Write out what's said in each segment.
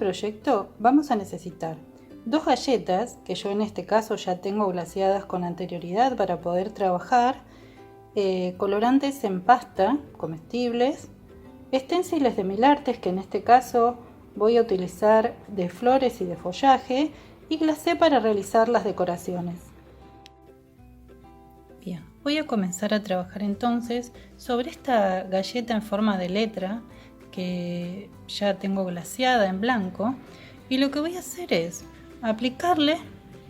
proyecto vamos a necesitar 2 galletas, que yo en este caso ya tengo glaseadas con anterioridad para poder trabajar, colorantes en pasta comestibles, esténciles de Mil Artes, que en este caso voy a utilizar de flores y de follaje, y glacé para realizar las decoraciones. Bien, voy a comenzar a trabajar entonces sobre esta galleta en forma de letra que ya tengo glaseada en blanco, y lo que voy a hacer es aplicarle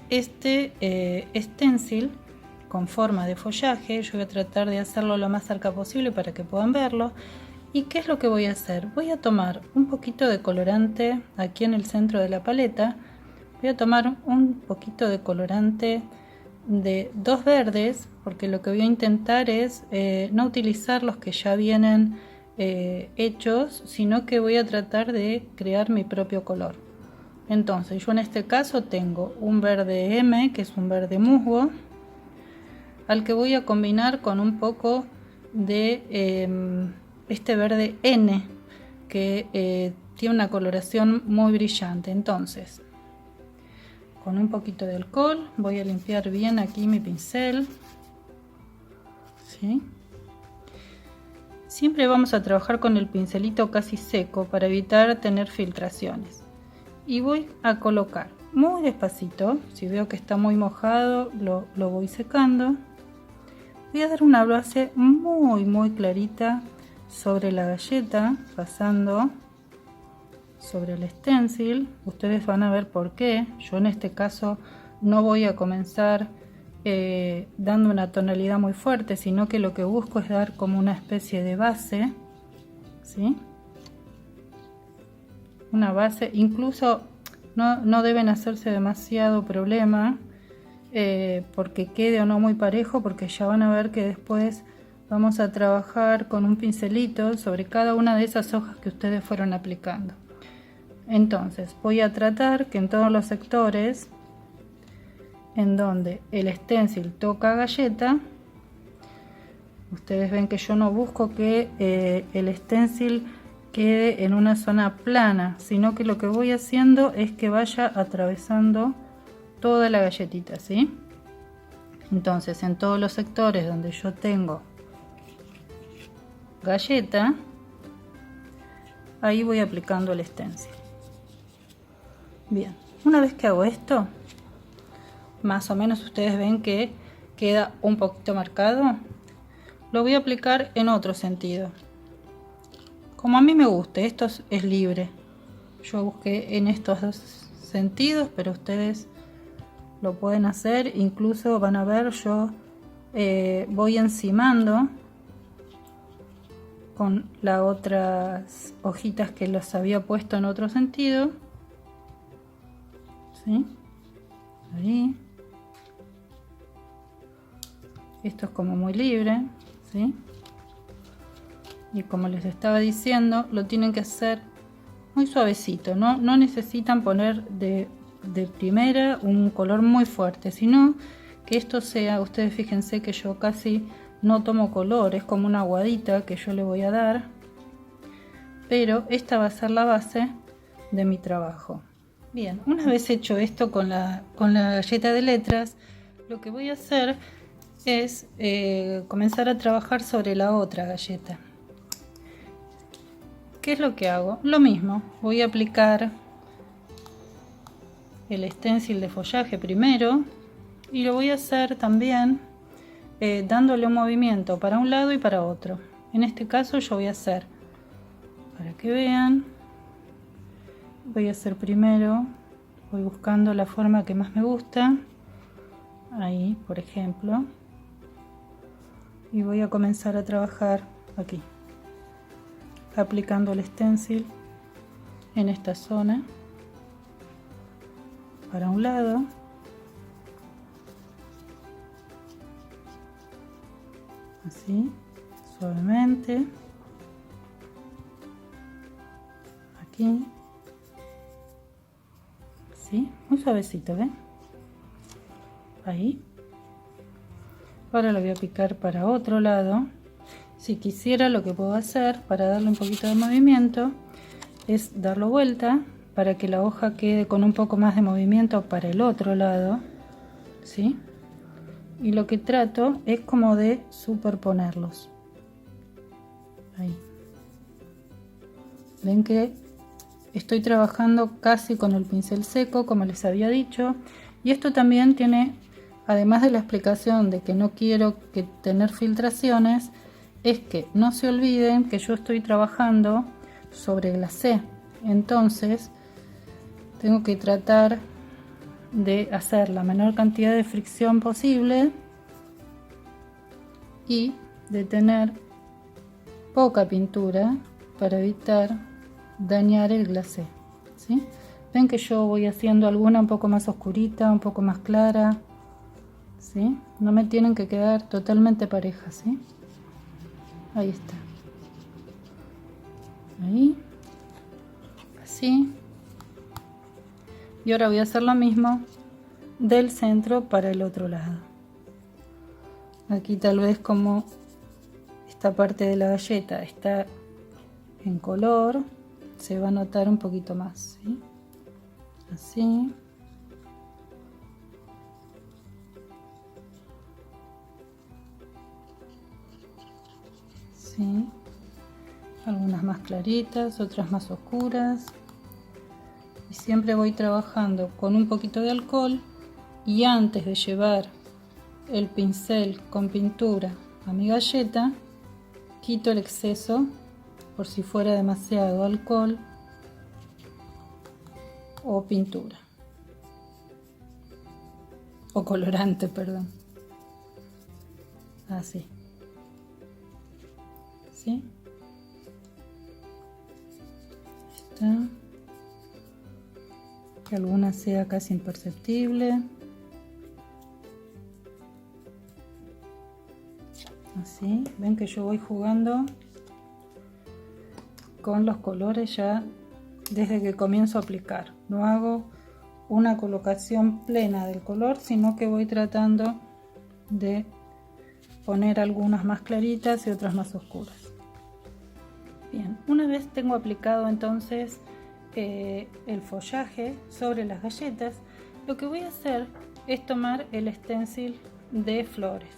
este stencil con forma de follaje. Yo voy a tratar de hacerlo lo más cerca posible para que puedan verlo. ¿Y qué es lo que voy a hacer? Voy a tomar un poquito de colorante aquí en el centro de la paleta. Voy a tomar un poquito de colorante de 2 verdes, porque lo que voy a intentar es no utilizar los que ya vienen hechos, sino que voy a tratar de crear mi propio color. Entonces yo en este caso tengo un verde M, que es un verde musgo, al que voy a combinar con un poco de este verde N, que tiene una coloración muy brillante. Entonces, con un poquito de alcohol voy a limpiar bien aquí mi pincel, ¿sí? Siempre vamos a trabajar con el pincelito casi seco para evitar tener filtraciones. Y voy a colocar muy despacito. Si veo que está muy mojado, lo voy secando. Voy a dar una base muy clarita sobre la galleta, pasando sobre el stencil. Ustedes van a ver por qué. Yo en este caso no voy a comenzar dando una tonalidad muy fuerte, sino que lo que busco es dar como una especie de base, ¿sí? Una base, incluso no deben hacerse demasiado problema porque quede o no muy parejo, porque ya van a ver que después vamos a trabajar con un pincelito sobre cada una de esas hojas que ustedes fueron aplicando. Entonces voy a tratar que en todos los sectores en donde el stencil toca galleta, ustedes ven que yo no busco que el stencil quede en una zona plana, sino que lo que voy haciendo es que vaya atravesando toda la galletita, ¿sí? Entonces en todos los sectores donde yo tengo galleta, ahí voy aplicando el stencil. Bien, una vez que hago esto, más o menos ustedes ven que queda un poquito marcado. Lo voy a aplicar en otro sentido, como a mí me guste. Esto es libre, yo busqué en estos dos sentidos, pero ustedes lo pueden hacer. Incluso van a ver, yo voy encimando con las otras hojitas que los había puesto en otro sentido, ¿sí? Ahí. Esto es como muy libre, ¿sí? Y como les estaba diciendo, lo tienen que hacer muy suavecito, no necesitan poner de primera un color muy fuerte, sino que esto sea, ustedes fíjense que yo casi no tomo color, es como una aguadita que yo le voy a dar, pero esta va a ser la base de mi trabajo. Bien, una vez hecho esto con la galleta de letras, lo que voy a hacer es comenzar a trabajar sobre la otra galleta. ¿Qué es lo que hago? Lo mismo, voy a aplicar el stencil de follaje primero y lo voy a hacer también dándole un movimiento para un lado y para otro. En este caso yo voy a hacer, para que vean, voy a hacer primero, voy buscando la forma que más me gusta, ahí por ejemplo, y voy a comenzar a trabajar aquí, aplicando el stencil en esta zona para un lado, así suavemente, aquí, así, muy suavecito, ¿ven? Ahí. Ahora lo voy a picar para otro lado. Si quisiera, lo que puedo hacer para darle un poquito de movimiento es darlo vuelta para que la hoja quede con un poco más de movimiento para el otro lado, ¿sí? Y lo que trato es como de superponerlos. Ahí. Ven que estoy trabajando casi con el pincel seco, como les había dicho. Y esto también tiene, además de la explicación de que no quiero tener filtraciones, es que no se olviden que yo estoy trabajando sobre glacé. Entonces, tengo que tratar de hacer la menor cantidad de fricción posible y de tener poca pintura para evitar dañar el glacé, ¿sí? Ven que yo voy haciendo alguna un poco más oscurita, un poco más clara, ¿sí? No me tienen que quedar totalmente parejas, ¿sí? Ahí está. Ahí. Así. Y ahora voy a hacer lo mismo del centro para el otro lado. Aquí tal vez como esta parte de la galleta está en color, se va a notar un poquito más, ¿sí? Así. Sí. Algunas más claritas, otras más oscuras. Y siempre voy trabajando con un poquito de alcohol, y antes de llevar el pincel con pintura a mi galleta, quito el exceso por si fuera demasiado alcohol o pintura o colorante, perdón. Así. ¿Sí? Está. Que alguna sea casi imperceptible. Así, ven que yo voy jugando con los colores ya desde que comienzo a aplicar. No hago una colocación plena del color, sino que voy tratando de poner algunas más claritas y otras más oscuras. Bien, una vez tengo aplicado entonces el follaje sobre las galletas, lo que voy a hacer es tomar el stencil de flores.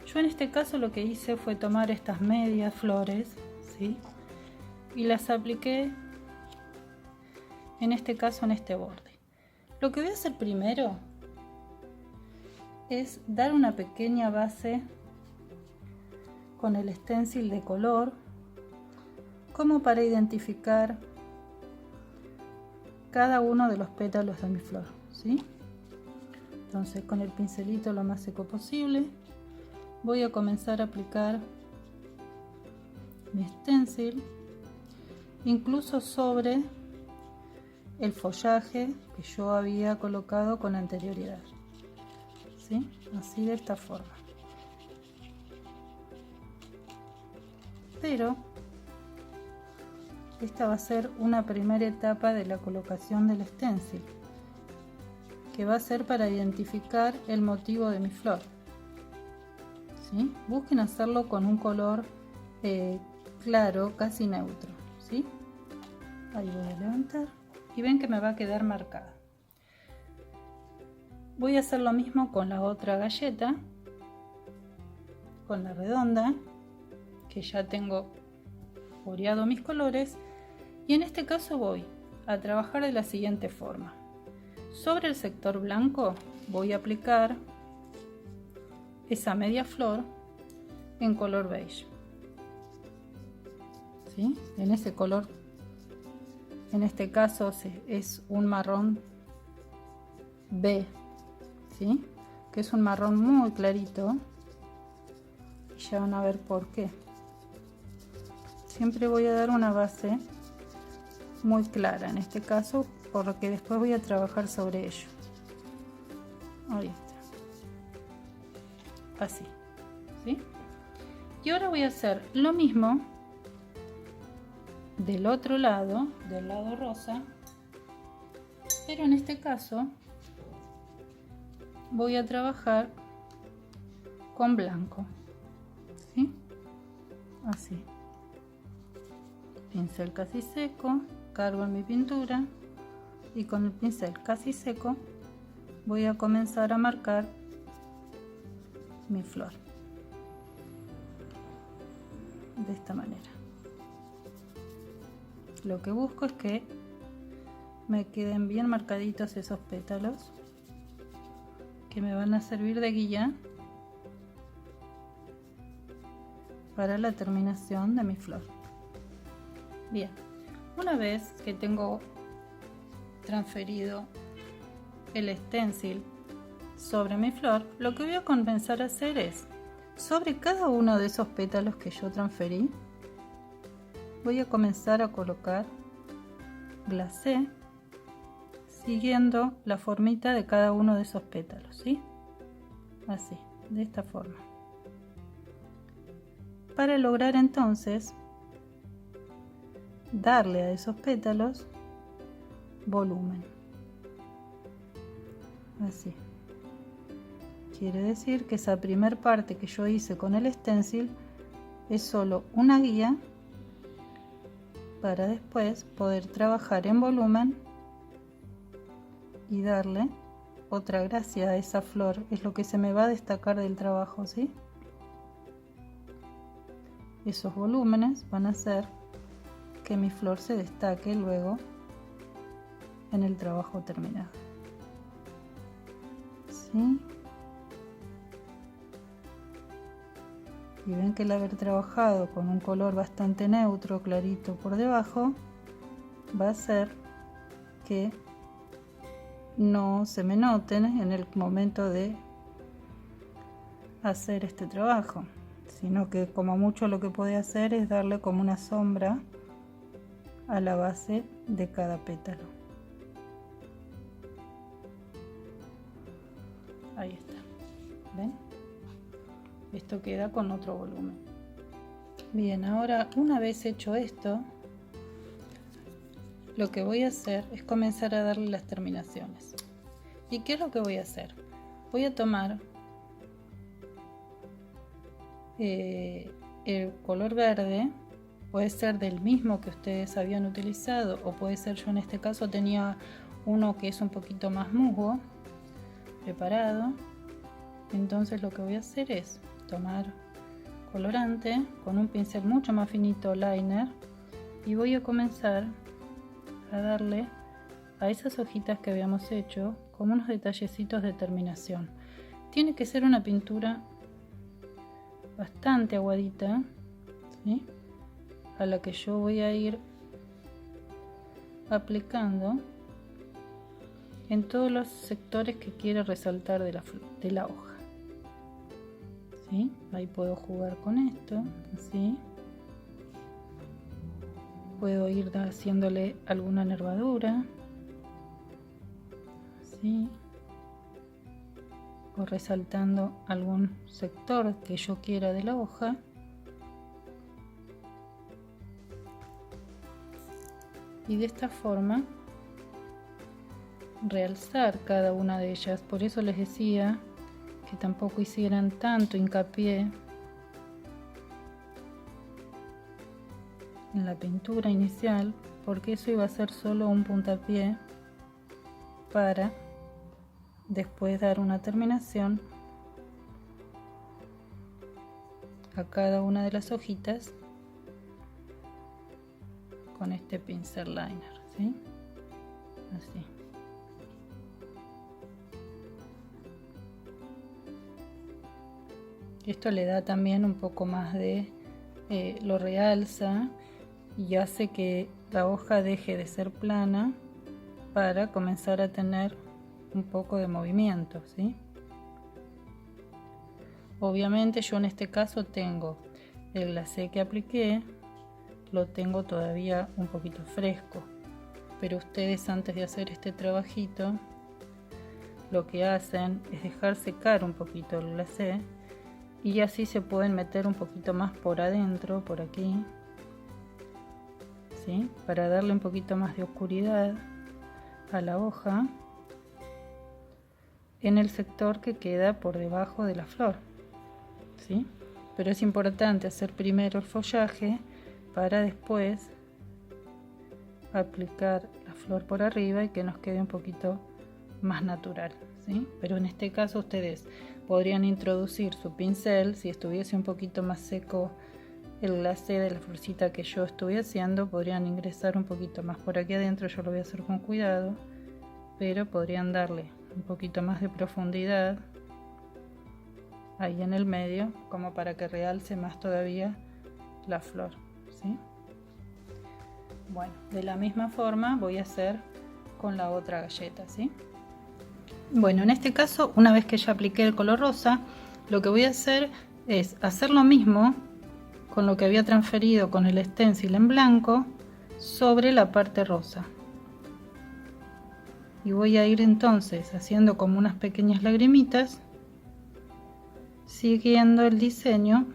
Yo en este caso lo que hice fue tomar estas medias flores, ¿sí? Y las apliqué en este caso en este borde. Lo que voy a hacer primero es dar una pequeña base con el stencil de color, como para identificar cada uno de los pétalos de mi flor, ¿sí? Entonces con el pincelito lo más seco posible voy a comenzar a aplicar mi stencil, incluso sobre el follaje que yo había colocado con anterioridad, ¿sí? Así, de esta forma. Pero esta va a ser una primera etapa de la colocación del stencil, que va a ser para identificar el motivo de mi flor, ¿sí? Busquen hacerlo con un color claro, casi neutro, ¿sí? Ahí voy a levantar y ven que me va a quedar marcada. Voy a hacer lo mismo con la otra galleta, con la redonda, que ya tengo oreado mis colores, y en este caso voy a trabajar de la siguiente forma. Sobre el sector blanco voy a aplicar esa media flor en color beige, ¿sí? En ese color, en este caso es un marrón B, ¿sí? Que es un marrón muy clarito, y ya van a ver por qué. Siempre voy a dar una base muy clara en este caso, porque después voy a trabajar sobre ello. Ahí está, así, ¿sí? Y ahora voy a hacer lo mismo del otro lado, del lado rosa, pero en este caso voy a trabajar con blanco, ¿sí? Así. Pincel casi seco, cargo en mi pintura y con el pincel casi seco voy a comenzar a marcar mi flor de esta manera. Lo que busco es que me queden bien marcaditos esos pétalos que me van a servir de guía para la terminación de mi flor. Bien, una vez que tengo transferido el stencil sobre mi flor, lo que voy a comenzar a hacer es, sobre cada uno de esos pétalos que yo transferí, voy a comenzar a colocar glacé siguiendo la formita de cada uno de esos pétalos, ¿sí? Así, de esta forma. Para lograr entonces darle a esos pétalos volumen. Así. Quiere decir que esa primer parte que yo hice con el stencil es solo una guía para después poder trabajar en volumen y darle otra gracia a esa flor. Es lo que se me va a destacar del trabajo, ¿sí? Esos volúmenes van a hacer que mi flor se destaque luego en el trabajo terminado, ¿sí? Y ven que el haber trabajado con un color bastante neutro, clarito por debajo, va a hacer que no se me noten en el momento de hacer este trabajo, sino que como mucho lo que puede hacer es darle como una sombra a la base de cada pétalo. Ahí está, ¿ven? Esto queda con otro volumen. Bien, ahora una vez hecho esto, lo que voy a hacer es comenzar a darle las terminaciones. ¿Y qué es lo que voy a hacer? Voy a tomar el color verde, puede ser del mismo que ustedes habían utilizado, o puede ser, yo en este caso tenía uno que es un poquito más musgo preparado. Entonces lo que voy a hacer es tomar colorante con un pincel mucho más finito, liner, y voy a comenzar a darle a esas hojitas que habíamos hecho como unos detallecitos de terminación. Tiene que ser una pintura bastante aguadita, ¿sí? A la que yo voy a ir aplicando en todos los sectores que quiero resaltar de la hoja, ¿sí? Ahí puedo jugar con esto, así. Puedo ir haciéndole alguna nervadura, así, o resaltando algún sector que yo quiera de la hoja. Y de esta forma realzar cada una de ellas. Por eso les decía que tampoco hicieran tanto hincapié en la pintura inicial, porque eso iba a ser solo un puntapié para después dar una terminación a cada una de las hojitas con este pincel liner, ¿sí? Así. Esto le da también un poco más de lo realza y hace que la hoja deje de ser plana para comenzar a tener un poco de movimiento, ¿sí? Obviamente yo en este caso tengo el glacé que apliqué, lo tengo todavía un poquito fresco, pero ustedes antes de hacer este trabajito lo que hacen es dejar secar un poquito el glacé y así se pueden meter un poquito más por adentro, por aquí, ¿sí? Para darle un poquito más de oscuridad a la hoja en el sector que queda por debajo de la flor, ¿sí? Pero es importante hacer primero el follaje para después aplicar la flor por arriba y que nos quede un poquito más natural, ¿sí? Pero en este caso ustedes podrían introducir su pincel, si estuviese un poquito más seco el glacé de la florcita que yo estuve haciendo, podrían ingresar un poquito más por aquí adentro. Yo lo voy a hacer con cuidado, pero podrían darle un poquito más de profundidad ahí en el medio, como para que realce más todavía la flor, ¿sí? Bueno, de la misma forma voy a hacer con la otra galleta, ¿sí? Bueno, en este caso, una vez que ya apliqué el color rosa, lo que voy a hacer es hacer lo mismo con lo que había transferido con el stencil en blanco sobre la parte rosa. Y voy a ir entonces haciendo como unas pequeñas lagrimitas, siguiendo el diseño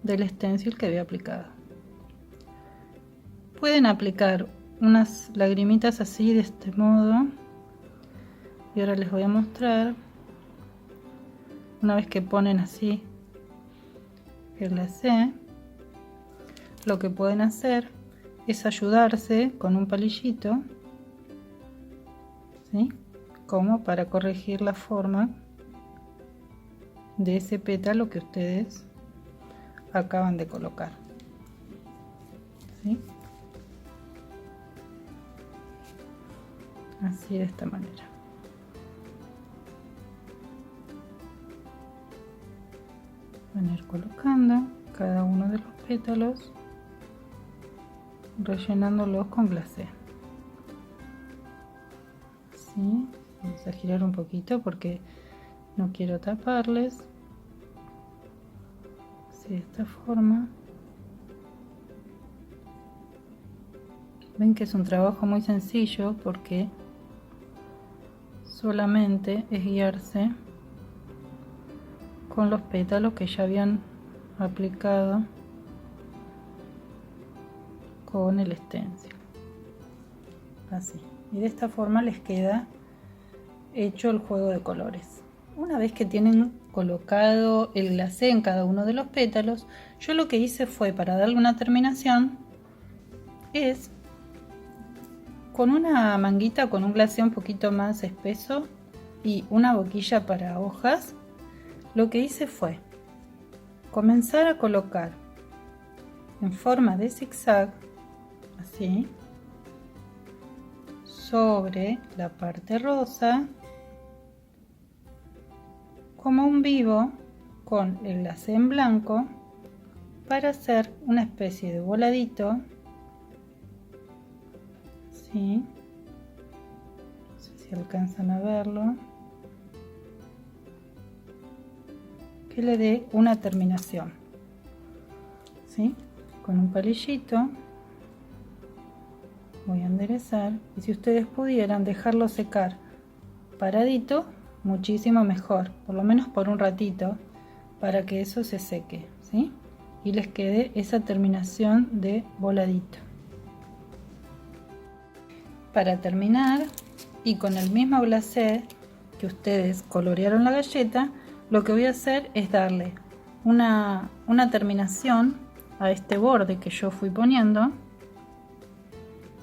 del stencil que había aplicado. Pueden aplicar unas lagrimitas así, de este modo, y ahora les voy a mostrar. Una vez que ponen así el glacé, lo que pueden hacer es ayudarse con un palillito, ¿sí? Como para corregir la forma de ese pétalo que ustedes acaban de colocar, ¿sí? Así, de esta manera. Van a ir colocando cada uno de los pétalos, rellenándolos con glacé. ¿Sí? Vamos a girar un poquito porque no quiero taparles. Así, de esta forma. Ven que es un trabajo muy sencillo porque solamente es guiarse con los pétalos que ya habían aplicado con el stencil, así, y de esta forma les queda hecho el juego de colores. Una vez que tienen colocado el glacé en cada uno de los pétalos, yo lo que hice fue, para darle una terminación, es con una manguita con un glacé un poquito más espeso y una boquilla para hojas, lo que hice fue comenzar a colocar en forma de zigzag, así, sobre la parte rosa, como un vivo con el glacé en blanco, para hacer una especie de voladito, ¿sí? No sé si alcanzan a verlo, que le dé una terminación, ¿sí? Con un palillito voy a enderezar, y si ustedes pudieran dejarlo secar paradito, muchísimo mejor, por lo menos por un ratito, para que eso se seque, ¿sí? Y les quede esa terminación de voladito. Para terminar, y con el mismo glacé que ustedes colorearon la galleta, lo que voy a hacer es darle una terminación a este borde que yo fui poniendo.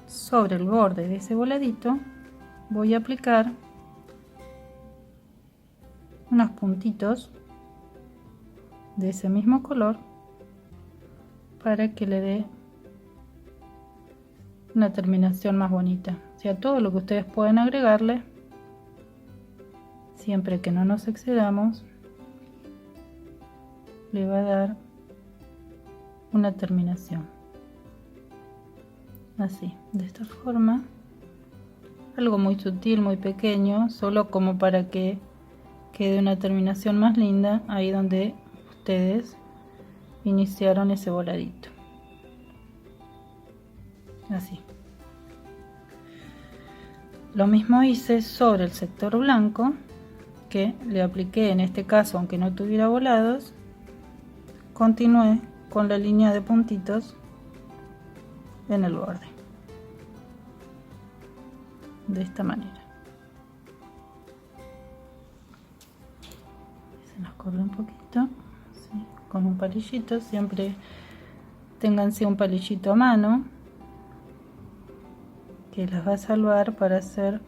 Sobre el borde de ese voladito voy a aplicar unos puntitos de ese mismo color para que le dé una terminación más bonita. O sea, todo lo que ustedes pueden agregarle, siempre que no nos excedamos, le va a dar una terminación. Así, de esta forma, algo muy sutil, muy pequeño, solo como para que quede una terminación más linda ahí donde ustedes iniciaron ese voladito. Así. Lo mismo hice sobre el sector blanco, que le apliqué en este caso, aunque no tuviera volados, continué con la línea de puntitos en el borde, de esta manera. Se nos corre un poquito, ¿sí? Con un palillito, siempre ténganse un palillito a mano que las va a salvar para hacer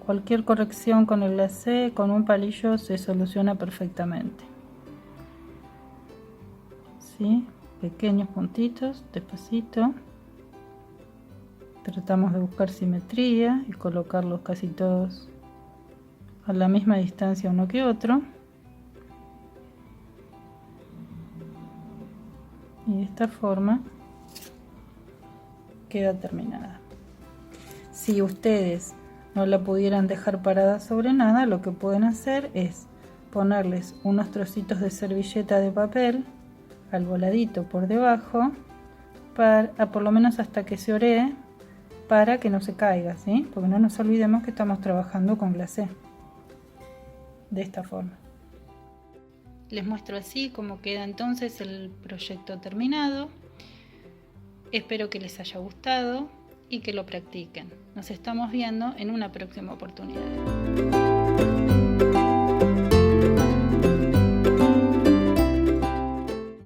cualquier corrección con el glacé. Con un palillo se soluciona perfectamente. ¿Sí? Pequeños puntitos, despacito. Tratamos de buscar simetría y colocarlos casi todos a la misma distancia uno que otro. Y de esta forma queda terminada. Si ustedes no la pudieran dejar parada sobre nada, lo que pueden hacer es ponerles unos trocitos de servilleta de papel al voladito por debajo, por lo menos hasta que se oree, para que no se caiga, ¿sí? Porque no nos olvidemos que estamos trabajando con glacé. De esta forma. Les muestro así cómo queda entonces el proyecto terminado. Espero que les haya gustado y que lo practiquen. Nos estamos viendo en una próxima oportunidad.